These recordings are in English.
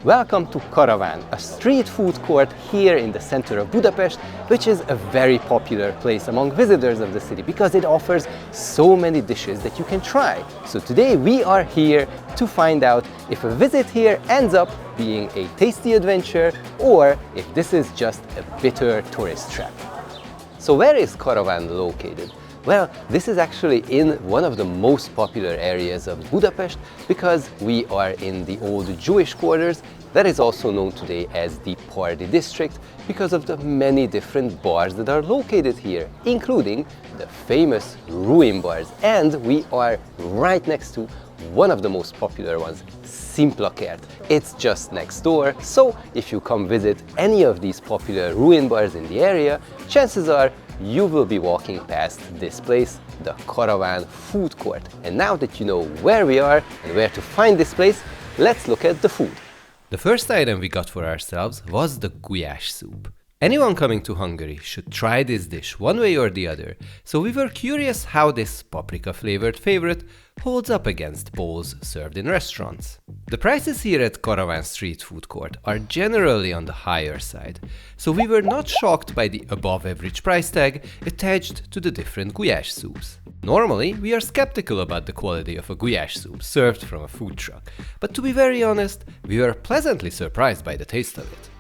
Welcome to Karaván, a street food court here in the center of Budapest, which is a very popular place among visitors of the city because it offers so many dishes that you can try. So today we are here to find out if a visit here ends up being a tasty adventure or if this is just a bitter tourist trap. So where is Karaván located? Well, this is actually in one of the most popular areas of Budapest because we are in the old Jewish quarters that is also known today as the Party District because of the many different bars that are located here, including the famous ruin bars. And we are right next to one of the most popular ones, Simplakert. It's just next door, so if you come visit any of these popular ruin bars in the area, chances are you will be walking past this place, the Karaván Food Court. And now that you know where we are and where to find this place, let's look at the food. The first item we got for ourselves was the Gulyás soup. Anyone coming to Hungary should try this dish one way or the other, so we were curious how this paprika-flavored favorite holds up against bowls served in restaurants. The prices here at Karaván Street Food Court are generally on the higher side, so we were not shocked by the above-average price tag attached to the different Gulyás soups. Normally, we are skeptical about the quality of a Gulyás soup served from a food truck, but to be very honest, we were pleasantly surprised by the taste of it.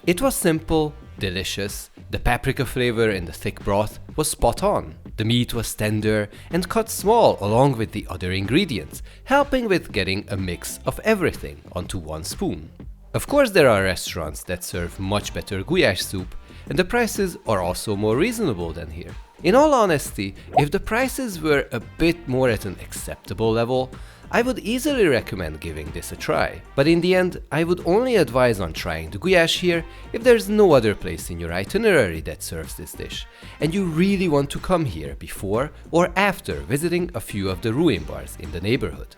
It was simple, delicious, the paprika flavor in the thick broth was spot on. The meat was tender and cut small along with the other ingredients, helping with getting a mix of everything onto one spoon. Of course, there are restaurants that serve much better Gulyás soup, and the prices are also more reasonable than here. In all honesty, if the prices were a bit more at an acceptable level, I would easily recommend giving this a try, but in the end, I would only advise on trying the Gulyás here if there's no other place in your itinerary that serves this dish, and you really want to come here before or after visiting a few of the ruin bars in the neighborhood.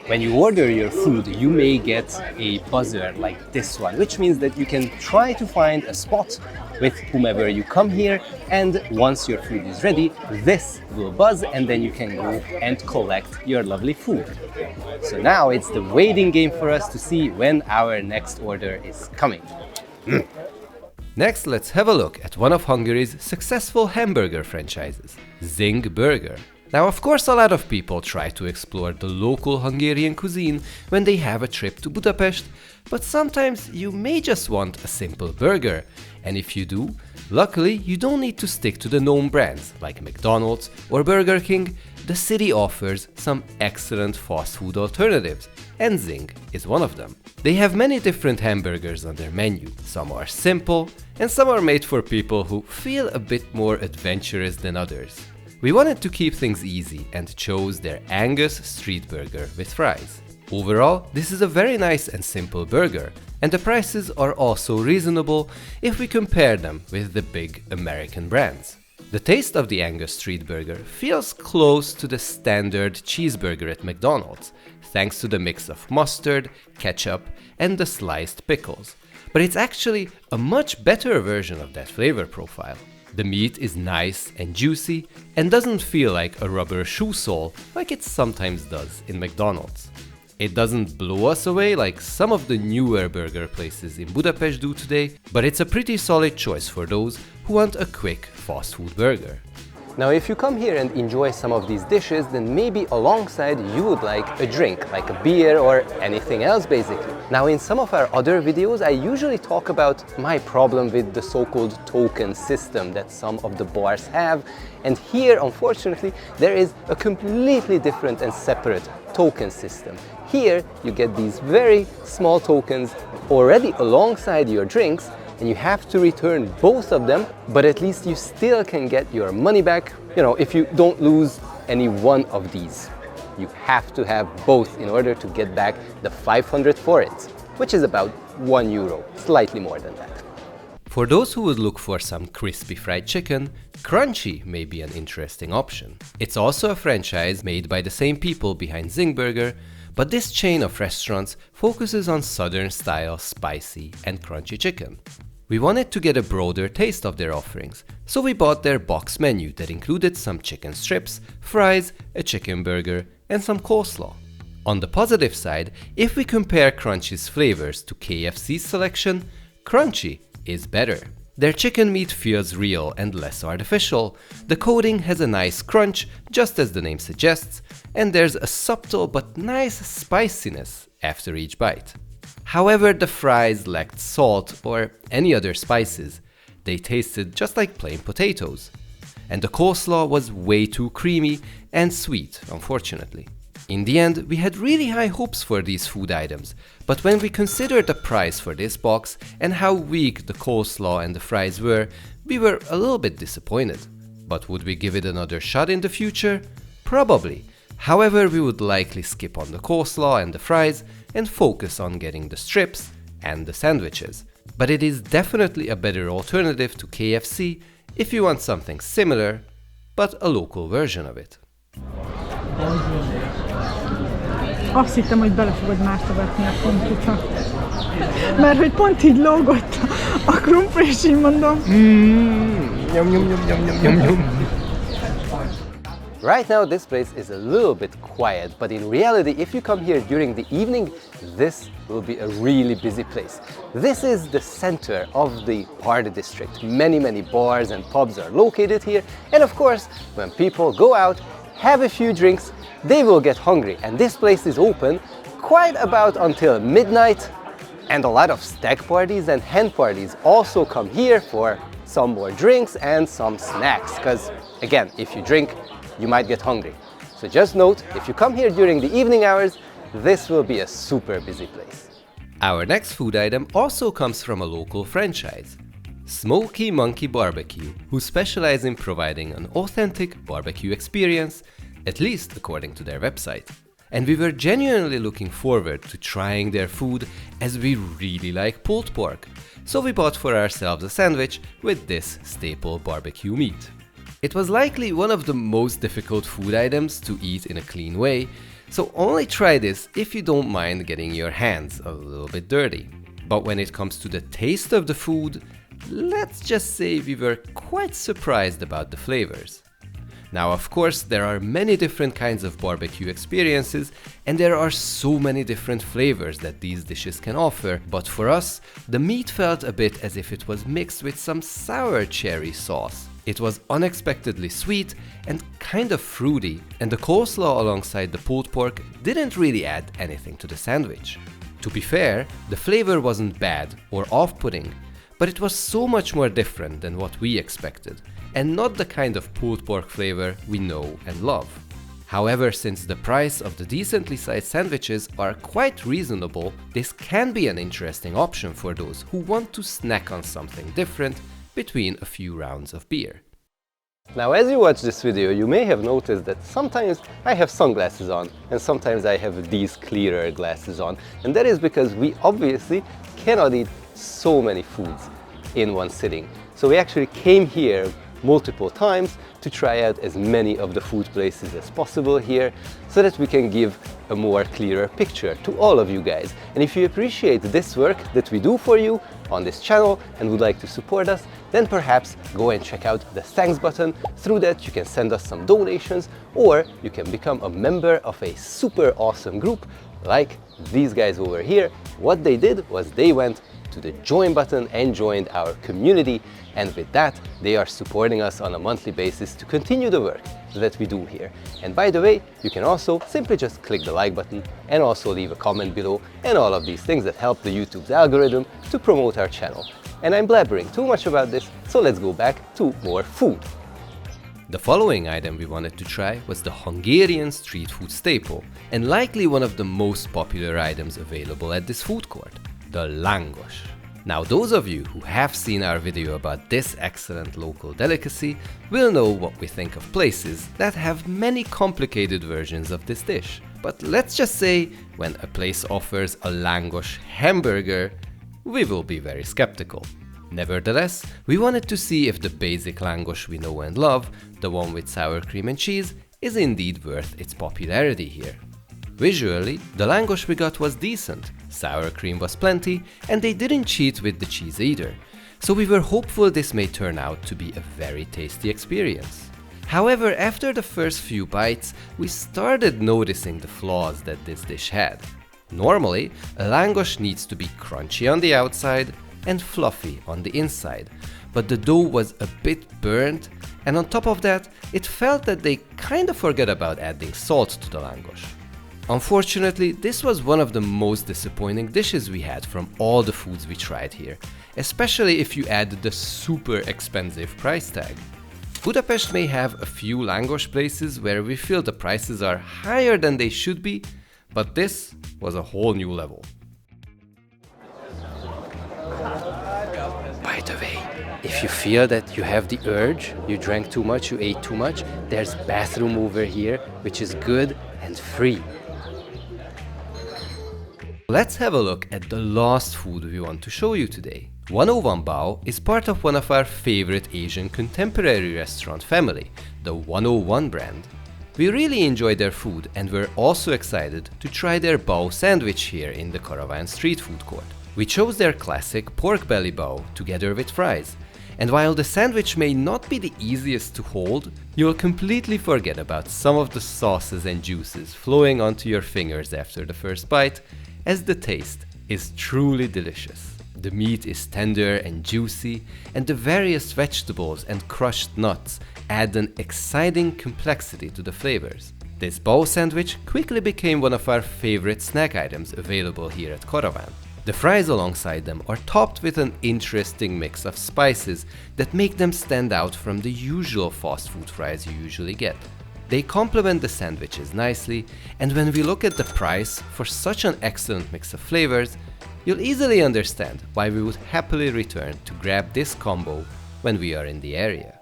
When you order your food, you may get a buzzer like this one, which means that you can try to find a spot with whomever you come here, and once your food is ready, this will buzz and then you can go and collect your lovely food. So now it's the waiting game for us to see when our next order is coming. Next, let's have a look at one of Hungary's successful hamburger franchises, Zing Burger. Now, of course, a lot of people try to explore the local Hungarian cuisine when they have a trip to Budapest, but sometimes you may just want a simple burger. And if you do, luckily you don't need to stick to the known brands like McDonald's or Burger King. The city offers some excellent fast food alternatives, and Zing is one of them. They have many different hamburgers on their menu. Some are simple, and some are made for people who feel a bit more adventurous than others. We wanted to keep things easy and chose their Angus street burger with fries. Overall, this is a very nice and simple burger, and the prices are also reasonable if we compare them with the big American brands. The taste of the Angus street burger feels close to the standard cheeseburger at McDonald's, thanks to the mix of mustard, ketchup, and the sliced pickles. But it's actually a much better version of that flavor profile. The meat is nice and juicy and doesn't feel like a rubber shoe sole like it sometimes does in McDonald's. It doesn't blow us away like some of the newer burger places in Budapest do today, but it's a pretty solid choice for those who want a quick fast food burger. Now, if you come here and enjoy some of these dishes, then maybe alongside you would like a drink, like a beer or anything else basically. Now, in some of our other videos, I usually talk about my problem with the so-called token system that some of the bars have. And here, unfortunately, there is a completely different and separate token system. Here, you get these very small tokens already alongside your drinks, and you have to return both of them, but at least you still can get your money back, if you don't lose any one of these. You have to have both in order to get back the 500 forints, which is about €1, slightly more than that. For those who would look for some crispy fried chicken, Crunchy may be an interesting option. It's also a franchise made by the same people behind Zing Burger, but this chain of restaurants focuses on southern-style spicy and crunchy chicken. We wanted to get a broader taste of their offerings, so we bought their box menu that included some chicken strips, fries, a chicken burger, and some coleslaw. On the positive side, if we compare Crunchy's flavors to KFC's selection, Crunchy is better. Their chicken meat feels real and less artificial, the coating has a nice crunch, just as the name suggests, and there's a subtle but nice spiciness after each bite. However, the fries lacked salt or any other spices. They tasted just like plain potatoes. And the coleslaw was way too creamy and sweet, unfortunately. In the end, we had really high hopes for these food items, but when we considered the price for this box and how weak the coleslaw and the fries were, we were a little bit disappointed. But would we give it another shot in the future? Probably. However, we would likely skip on the coleslaw and the fries and focus on getting the strips and the sandwiches. But it is definitely a better alternative to KFC if you want something similar, but a local version of it. Azt hittem, hogy bele fogod mártogatni a krumplit, mert hogy pont így lógott a krumpli, és így mondom. Yum, yum, yum, yum, yum, yum, yum. Right now this place is a little bit quiet, but in reality, if you come here during the evening, this will be a really busy place. This is the center of the party district. Many bars and pubs are located here, and of course, when people go out, have a few drinks, they will get hungry, and this place is open quite about until midnight, and a lot of stag parties and hen parties also come here for some more drinks and some snacks, because again, if you drink, you might get hungry. So just note, if you come here during the evening hours, this will be a super busy place. Our next food item also comes from a local franchise, Smokey Monkey Barbecue, who specialize in providing an authentic barbecue experience, at least according to their website. And we were genuinely looking forward to trying their food, as we really like pulled pork. So we bought for ourselves a sandwich with this staple barbecue meat. It was likely one of the most difficult food items to eat in a clean way, so only try this if you don't mind getting your hands a little bit dirty. But when it comes to the taste of the food, let's just say we were quite surprised about the flavors. Now, of course, there are many different kinds of barbecue experiences, and there are so many different flavors that these dishes can offer, but for us, the meat felt a bit as if it was mixed with some sour cherry sauce. It was unexpectedly sweet and kind of fruity, and the coleslaw alongside the pulled pork didn't really add anything to the sandwich. To be fair, the flavor wasn't bad or off-putting, but it was so much more different than what we expected, and not the kind of pulled pork flavor we know and love. However, since the price of the decently sized sandwiches are quite reasonable, this can be an interesting option for those who want to snack on something different between a few rounds of beer. Now, as you watch this video, you may have noticed that sometimes I have sunglasses on and sometimes I have these clearer glasses on, and that is because we obviously cannot eat so many foods in one sitting. So we actually came here multiple times to try out as many of the food places as possible here, so that we can give a more clearer picture to all of you guys. And if you appreciate this work that we do for you on this channel and would like to support us, then perhaps go and check out the thanks button. Through that you can send us some donations, or you can become a member of a super awesome group like these guys over here. What they did was they went to the join button and joined our community, and with that they are supporting us on a monthly basis to continue the work that we do here. And by the way, you can also simply just click the like button and also leave a comment below, and all of these things that help the YouTube's algorithm to promote our channel. And I'm blabbering too much about this, so let's go back to more food. The following item we wanted to try was the Hungarian street food staple, and likely one of the most popular items available at this food court, the Lángos. Now, those of you who have seen our video about this excellent local delicacy will know what we think of places that have many complicated versions of this dish. But let's just say, when a place offers a Lángos hamburger, we will be very skeptical. Nevertheless, we wanted to see if the basic Lángos we know and love, the one with sour cream and cheese, is indeed worth its popularity here. Visually, the Lángos we got was decent, sour cream was plenty, and they didn't cheat with the cheese either, so we were hopeful this may turn out to be a very tasty experience. However, after the first few bites, we started noticing the flaws that this dish had. Normally, a Lángos needs to be crunchy on the outside and fluffy on the inside, but the dough was a bit burnt, and on top of that, it felt that they kinda forgot about adding salt to the Lángos. Unfortunately, this was one of the most disappointing dishes we had from all the foods we tried here, especially if you add the super expensive price tag. Budapest may have a few Lángos places where we feel the prices are higher than they should be, but this was a whole new level. By the way, if you feel that you have the urge, you drank too much, you ate too much, there's bathroom over here, which is good and free. Let's have a look at the last food we want to show you today. 101 Bao is part of one of our favorite Asian contemporary restaurant family, the 101 brand. We really enjoyed their food and were also excited to try their bao sandwich here in the Karaván Street Food Court. We chose their classic Porkbelly bao together with fries, and while the sandwich may not be the easiest to hold, you'll completely forget about some of the sauces and juices flowing onto your fingers after the first bite, as the taste is truly delicious. The meat is tender and juicy, and the various vegetables and crushed nuts add an exciting complexity to the flavors. This bao sandwich quickly became one of our favorite snack items available here at Karaván. The fries alongside them are topped with an interesting mix of spices that make them stand out from the usual fast food fries you usually get. They complement the sandwiches nicely, and when we look at the price for such an excellent mix of flavors, you'll easily understand why we would happily return to grab this combo when we are in the area.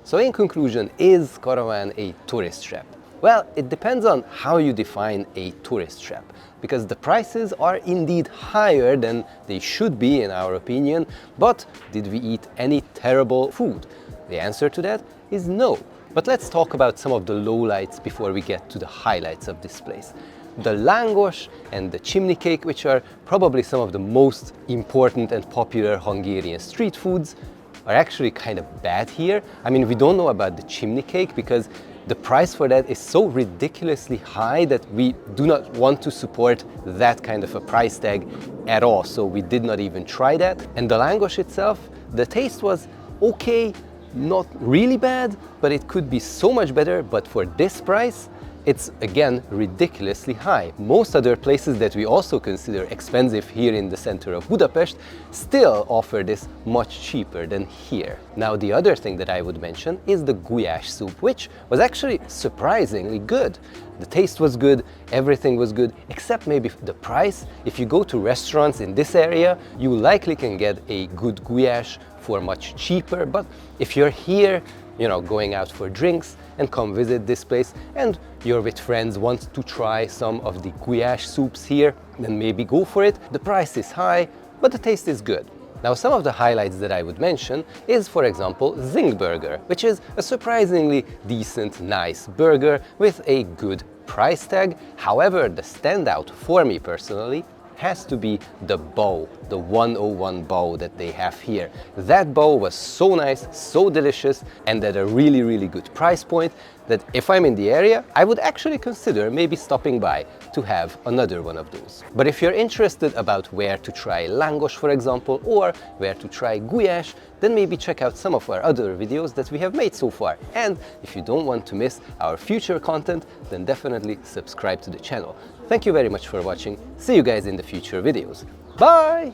So in conclusion, is Karaván a tourist trap? Well, it depends on how you define a tourist trap, because the prices are indeed higher than they should be in our opinion, but did we eat any terrible food? The answer to that is no. But let's talk about some of the lowlights before we get to the highlights of this place. The Lángos and the chimney cake, which are probably some of the most important and popular Hungarian street foods, are actually kind of bad here. I mean, we don't know about the chimney cake because the price for that is so ridiculously high that we do not want to support that kind of a price tag at all. So we did not even try that. And the Lángos itself, the taste was okay, not really bad, but it could be so much better. But for this price, it's again ridiculously high. Most other places that we also consider expensive here in the center of Budapest still offer this much cheaper than here. Now the other thing that I would mention is the Gulyás soup, which was actually surprisingly good. The taste was good, everything was good, except maybe the price. If you go to restaurants in this area, you likely can get a good Gulyás for much cheaper, but if you're here, you know, going out for drinks and come visit this place and you're with friends, want to try some of the Gulyás soups here, then maybe go for it. The price is high, but the taste is good. Now, some of the highlights that I would mention is, for example, Zing burger, which is a surprisingly decent, nice burger with a good price tag. However, the standout for me personally has to be the bao, the 101 bao that they have here. That bao was so nice, so delicious, and at a really, really good price point that if I'm in the area, I would actually consider maybe stopping by to have another one of those. But if you're interested about where to try Lángos, for example, or where to try Gulyás, then maybe check out some of our other videos that we have made so far. And if you don't want to miss our future content, then definitely subscribe to the channel. Thank you very much for watching. See you guys in the future videos. Bye!